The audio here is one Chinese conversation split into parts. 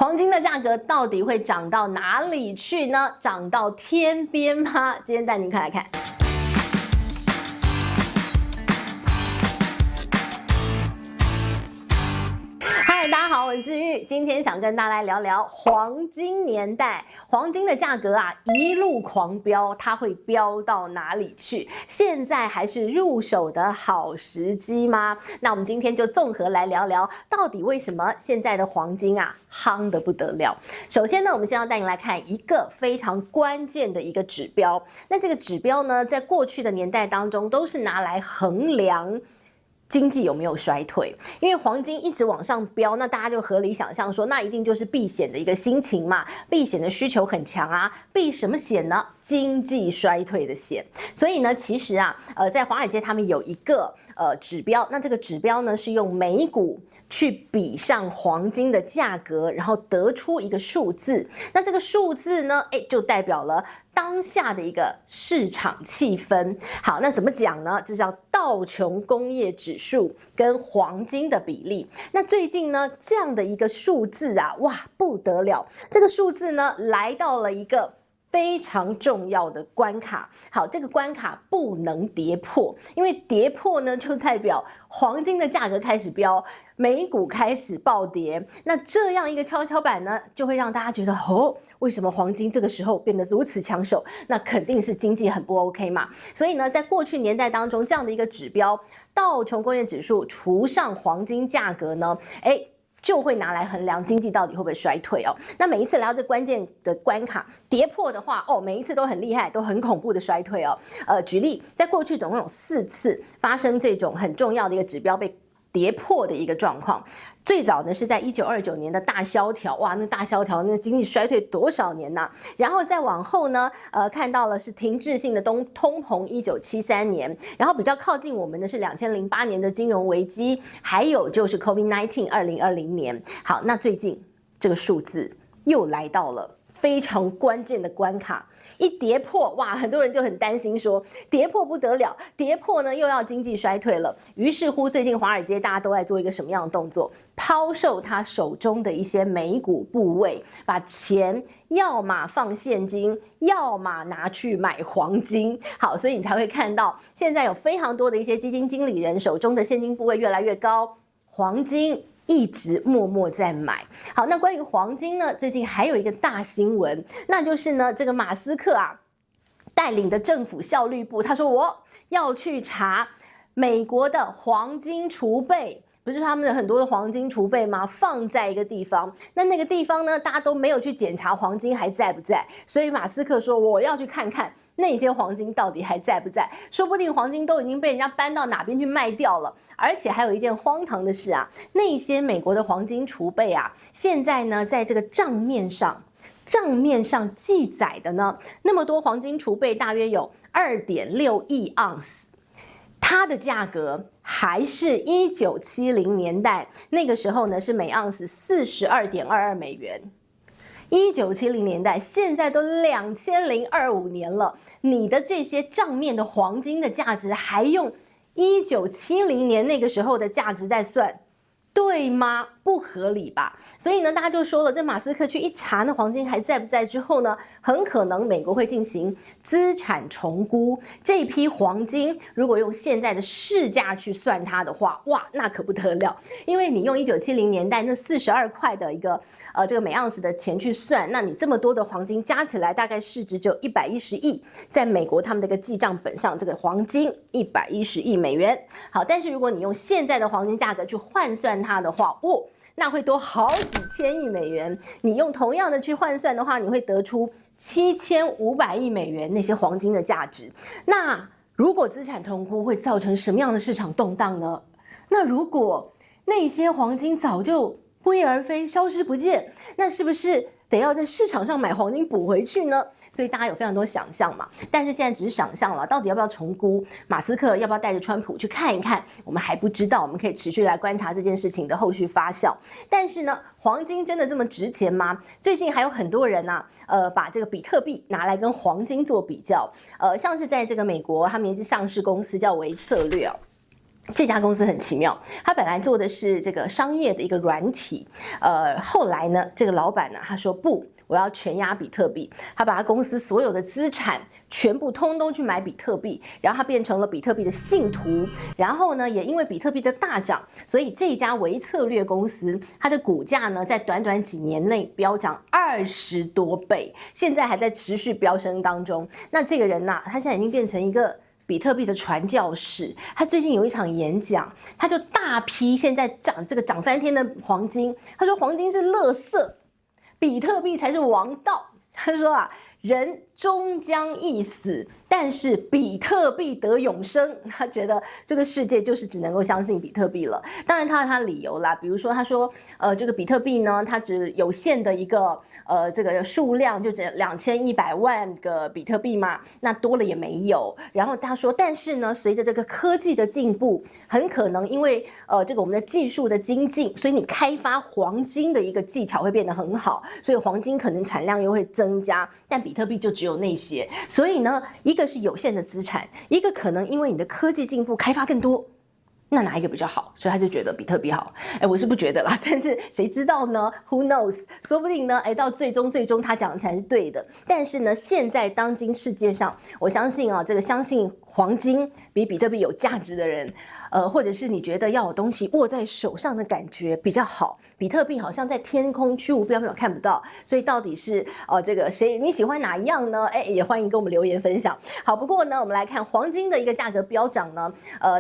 黄金的价格到底会涨到哪里去呢？涨到天边吗？今天带您看来看。嗨，大家好，我是志玉，今天想跟大家来聊聊黄金年代。黄金的价格啊，一路狂飙，它会飙到哪里去？现在还是入手的好时机吗？那我们今天就综合来聊聊，到底为什么现在的黄金啊夯得不得了？首先呢，我们先要带您来看一个非常关键的一个指标。那这个指标呢，在过去的年代当中，都是拿来衡量经济有没有衰退，因为黄金一直往上飙，那大家就合理想象说，那一定就是避险的一个心情嘛，避险的需求很强啊，避什么险呢？经济衰退的险。所以呢，其实啊，在华尔街他们有一个指标，那这个指标呢是用美股去比上黄金的价格，然后得出一个数字。那这个数字呢，就代表了当下的一个市场气氛。好，那怎么讲呢？这叫道琼工业指数跟黄金的比例。那最近呢，这样的一个数字啊，哇，不得了！这个数字呢，来到了一个非常重要的关卡。好，这个关卡不能跌破，因为跌破呢，就代表黄金的价格开始飙，美股开始暴跌。那这样一个跷跷板呢，就会让大家觉得，为什么黄金这个时候变得如此抢手？那肯定是经济很不 OK 嘛。所以呢，在过去年代当中，这样的一个指标，道琼工业指数除上黄金价格呢，就会拿来衡量经济到底会不会衰退哦。那每一次来到这关键的关卡跌破的话，每一次都很厉害，都很恐怖的衰退哦。举例，在过去总共有4次发生这种很重要的一个指标被跌破的一个状况。最早呢是在1929年的大萧条，哇，那大萧条那经济衰退多少年呐？然后再往后呢，看到了是停滞性的通膨1973年，然后比较靠近我们的是2008年的金融危机，还有就是 COVID-19 2020年。好，那最近这个数字又来到了非常关键的关卡。一跌破，哇，很多人就很担心说跌破不得了，跌破呢又要经济衰退了。于是乎，最近华尔街大家都在做一个什么样的动作？抛售他手中的一些美股部位，把钱要么放现金，要么拿去买黄金。好，所以你才会看到现在有非常多的一些基金经理人手中的现金部位越来越高，黄金一直默默在买。好，那关于黄金呢，最近还有一个大新闻，那就是呢，这个马斯克啊带领的政府效率部，他说我要去查美国的黄金储备。不是他们的很多的黄金储备吗？放在一个地方，那个地方呢，大家都没有去检查黄金还在不在，所以马斯克说我要去看看那些黄金到底还在不在，说不定黄金都已经被人家搬到哪边去卖掉了。而且还有一件荒唐的事啊，那些美国的黄金储备啊，现在呢，在这个账面上记载的呢，那么多黄金储备大约有2.6亿盎司。它的价格还是1970年代那个时候呢，是每盎司42.22美元。1970年代，现在都2025年了，你的这些账面的黄金的价值还用1970年那个时候的价值在算，对吗？不合理吧？所以呢，大家就说了，这马斯克去一查那黄金还在不在之后呢，很可能美国会进行资产重估。这批黄金如果用现在的市价去算它的话，哇，那可不得了！因为你用1970年代那42块的一个这个每盎司的钱去算，那你这么多的黄金加起来大概市值只有110亿，在美国他们的一个记账本上，这个黄金110亿美元。好，但是如果你用现在的黄金价格去换算它的话，那会多好几千亿美元。你用同样的去换算的话，你会得出7500亿美元那些黄金的价值。那如果资产重估会造成什么样的市场动荡呢？那如果那些黄金早就不翼而飞，消失不见，那是不是得要在市场上买黄金补回去呢？所以大家有非常多想象嘛，但是现在只是想象了，到底要不要重估？马斯克要不要带着川普去看一看？我们还不知道，我们可以持续来观察这件事情的后续发酵。但是呢，黄金真的这么值钱吗？最近还有很多人啊，把这个比特币拿来跟黄金做比较，像是在这个美国，他们一支上市公司叫微策略哦。这家公司很奇妙，他本来做的是这个商业的一个软体，后来呢，这个老板呢，他说不，我要全押比特币，他把他公司所有的资产全部通通去买比特币，然后他变成了比特币的信徒，然后呢，也因为比特币的大涨，所以这家微策略公司，它的股价呢，在短短几年内飙涨20多倍，现在还在持续飙升当中。那这个人呐，他现在已经变成一个比特币的传教士，他最近有一场演讲，他就大批现在涨翻天的黄金，他说黄金是垃圾，比特币才是王道。他说啊，人终将一死，但是比特币得永生。他觉得这个世界就是只能够相信比特币了。当然他有他的理由啦，比如说他说，这个比特币呢，它只有限的一个这个数量就只2100万个比特币嘛，那多了也没有。然后他说，但是呢，随着这个科技的进步，很可能因为这个我们的技术的精进，所以你开发黄金的一个技巧会变得很好，所以黄金可能产量又会增加，但比特币就只有那些。所以呢，一个是有限的资产，一个可能因为你的科技进步开发更多。那哪一个比较好？所以他就觉得比特币好。我是不觉得啦，但是谁知道呢 ？Who knows？ 说不定呢，到最终他讲的才是对的。但是呢，现在当今世界上，我相信啊，这个相信黄金比比特币有价值的人，或者是你觉得要有东西握在手上的感觉比较好，比特币好像在天空虚无缥缈看不到，所以到底是这个谁你喜欢哪一样呢？也欢迎跟我们留言分享。好，不过呢，我们来看黄金的一个价格飙涨呢，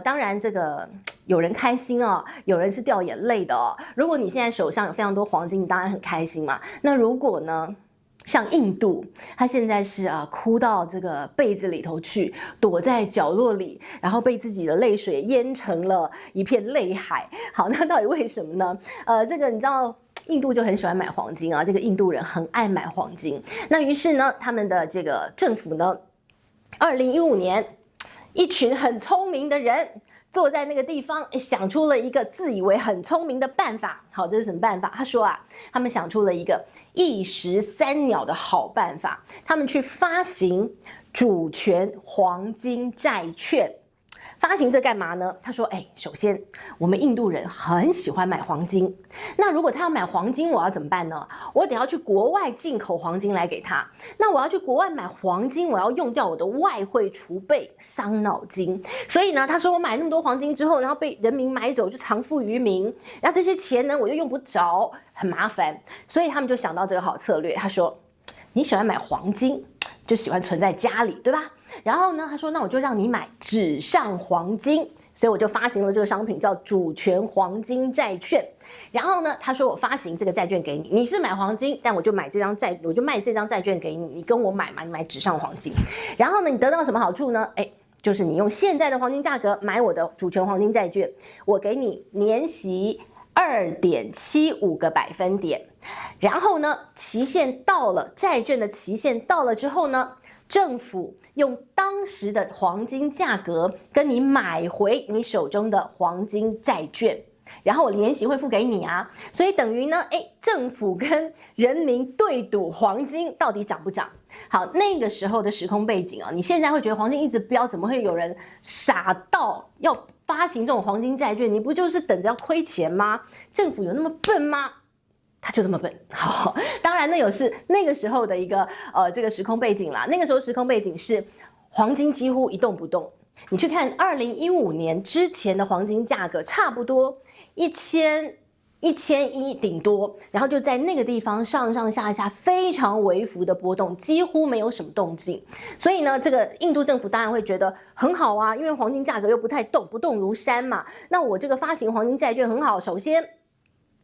当然这个有人开心啊，有人是掉眼泪的哦。如果你现在手上有非常多黄金，你当然很开心嘛。那如果呢？像印度，他现在是哭到这个被子里头去，躲在角落里，然后被自己的泪水淹成了一片泪海。好，那到底为什么呢？这个你知道，印度就很喜欢买黄金啊，这个印度人很爱买黄金。那于是呢，他们的这个政府呢，2015年，一群很聪明的人。坐在那个地方，想出了一个自以为很聪明的办法。好，这是什么办法？他说啊，他们想出了一个一石三鸟的好办法，他们去发行主权黄金债券。发行这干嘛呢？他说，首先我们印度人很喜欢买黄金，那如果他要买黄金，我要怎么办呢？我得要去国外进口黄金来给他。那我要去国外买黄金，我要用掉我的外汇储备，伤脑筋。所以呢，他说我买那么多黄金之后，然后被人民买走，就偿付于民，然后这些钱呢，我又用不着，很麻烦。所以他们就想到这个好策略。他说，你喜欢买黄金，就喜欢存在家里，对吧？然后呢，他说，那我就让你买纸上黄金，所以我就发行了这个商品叫主权黄金债券。然后呢，他说我发行这个债券给你，你是买黄金，但我就卖这张债券给你，你跟我买嘛，你买纸上黄金。然后呢，你得到什么好处呢？就是你用现在的黄金价格买我的主权黄金债券，我给你年息2.75个百分点。然后呢，期限到了，债券的期限到了之后呢，政府用当时的黄金价格跟你买回你手中的黄金债券，然后我年息会付给你啊，所以等于呢，政府跟人民对赌黄金到底涨不涨。好，那个时候的时空背景啊，你现在会觉得黄金一直飙，怎么会有人傻到要发行这种黄金债券？你不就是等着要亏钱吗？政府有那么笨吗？他就这么笨。好，当然那个时候的一个这个时空背景啦。那个时候时空背景是黄金几乎一动不动。你去看2015年之前的黄金价格，差不多1100顶多，然后就在那个地方上上下下非常微幅的波动，几乎没有什么动静。所以呢，这个印度政府当然会觉得很好啊，因为黄金价格又不太动，不动如山嘛。那我这个发行黄金债券很好，首先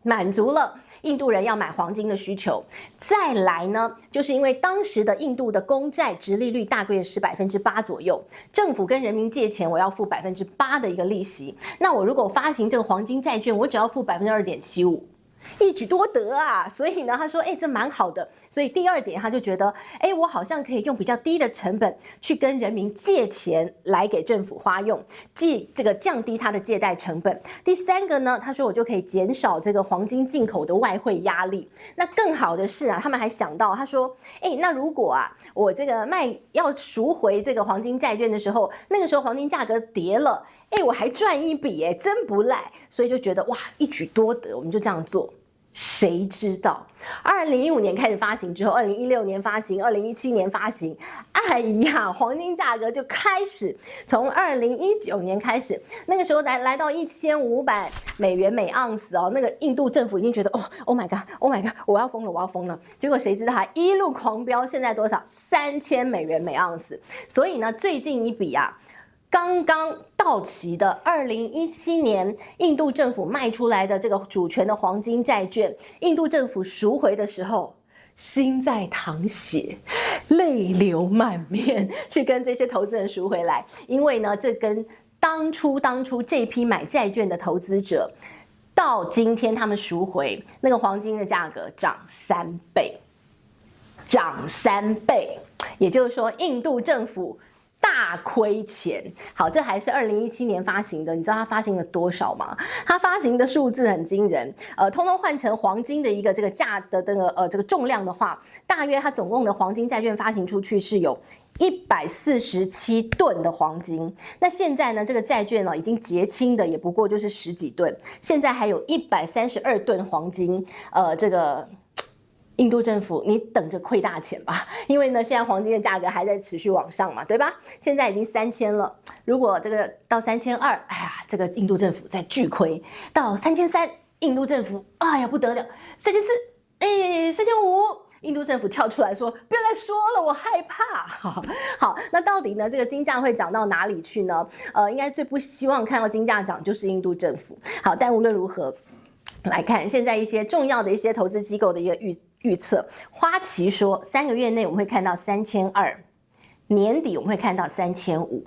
满足了印度人要买黄金的需求。再来呢，就是因为当时的印度的公债殖利率大约是8%左右，政府跟人民借钱，我要付8%的一个利息。那我如果发行这个黄金债券，我只要付2.75%。一举多得啊，所以呢，他说，这蛮好的。所以第二点，他就觉得，我好像可以用比较低的成本去跟人民借钱来给政府花用，这个降低他的借贷成本。第三个呢，他说我就可以减少这个黄金进口的外汇压力。那更好的是啊，他们还想到，他说，那如果我这个要赎回这个黄金债券的时候，那个时候黄金价格跌了。我还赚一笔真不赖，所以就觉得哇，一举多得，我们就这样做。谁知道2015年开始发行之后，2016年发行，2017年发行，哎呀，黄金价格就开始从2019年开始，那个时候来到1500美元每盎司哦，那个印度政府已经觉得Oh my God，我要疯了，结果谁知道它一路狂飙，现在多少？3000美元每盎司，所以呢，最近一笔啊。刚刚到期的2017年，印度政府卖出来的这个主权的黄金债券，印度政府赎回的时候，心在淌血，泪流满面，去跟这些投资人赎回来。因为呢，这跟当初这批买债券的投资者，到今天他们赎回那个黄金的价格涨3倍，也就是说，印度政府大亏钱。好，这还是2017年发行的，你知道它发行了多少吗？它发行的数字很惊人，通通换成黄金的一个这个价的这个重量的话，大约它总共的黄金债券发行出去是有147吨的黄金。那现在呢，这个债券已经结清的也不过就是10几吨，现在还有132吨黄金，这个。印度政府，你等着亏大钱吧，因为呢，现在黄金的价格还在持续往上嘛，对吧？现在已经3000了，如果这个到3200，哎呀，这个印度政府在巨亏；到3300，印度政府，哎呀不得了，3400，3500。印度政府跳出来说：“不要再说了，我害怕。”好，那到底呢，这个金价会涨到哪里去呢？应该最不希望看到金价涨就是印度政府。好，但无论如何，来看现在一些重要的一些投资机构的一个预测，花旗说3个月内我们会看到3200，年底我们会看到3500。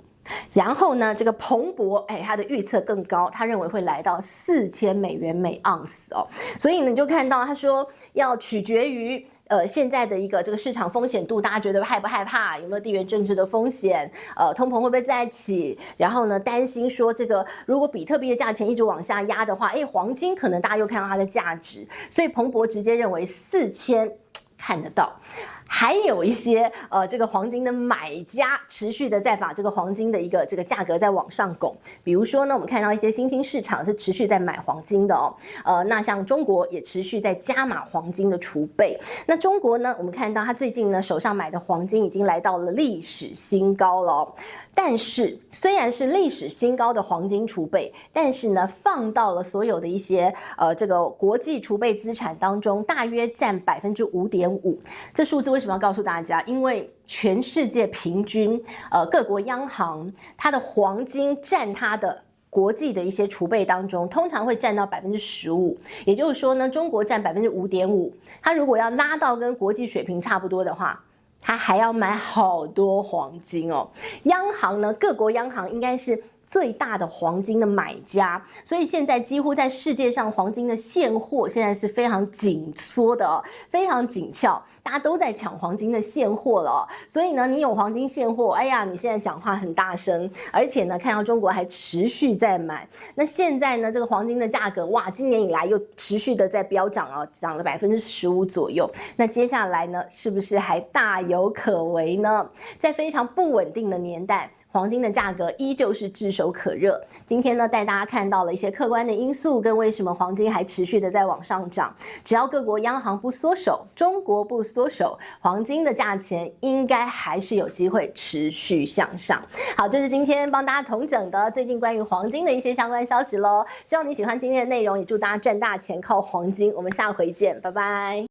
然后呢，这个彭博，他的预测更高，他认为会来到4000美元每盎司哦。所以你就看到他说要取决于现在的一个这个市场风险度，大家觉得害不害怕？有没有地缘政治的风险？通膨会不会再起？然后呢，担心说这个如果比特币的价钱一直往下压的话，黄金可能大家又看到它的价值，所以彭博直接认为4000看得到。还有一些这个黄金的买家持续的在把这个黄金的一个这个价格在往上拱，比如说呢，我们看到一些新兴市场是持续在买黄金的哦，那像中国也持续在加码黄金的储备。那中国呢，我们看到它最近呢手上买的黄金已经来到了历史新高了哦。但是虽然是历史新高的黄金储备，但是呢，放到了所有的一些这个国际储备资产当中，大约占5.5%。这数字为什么要告诉大家？因为全世界平均各国央行它的黄金占它的国际的一些储备当中，通常会占到15%。也就是说呢，中国占5.5%，它如果要拉到跟国际水平差不多的话，他还要买好多黄金哦。央行呢，各国央行应该是最大的黄金的买家，所以现在几乎在世界上黄金的现货现在是非常紧缩的哦，非常紧俏，大家都在抢黄金的现货了哦。所以呢，你有黄金现货，哎呀，你现在讲话很大声，而且呢，看到中国还持续在买。那现在呢，这个黄金的价格，哇，今年以来又持续的在飙涨哦，涨了15%左右。那接下来呢，是不是还大有可为呢？在非常不稳定的年代，黄金的价格依旧是炙手可热。今天呢，带大家看到了一些客观的因素，跟为什么黄金还持续的在往上涨。只要各国央行不缩手，中国不缩手，黄金的价钱应该还是有机会持续向上。好，这是今天帮大家统整的最近关于黄金的一些相关消息咯。希望你喜欢今天的内容，也祝大家赚大钱靠黄金。我们下回见，拜拜。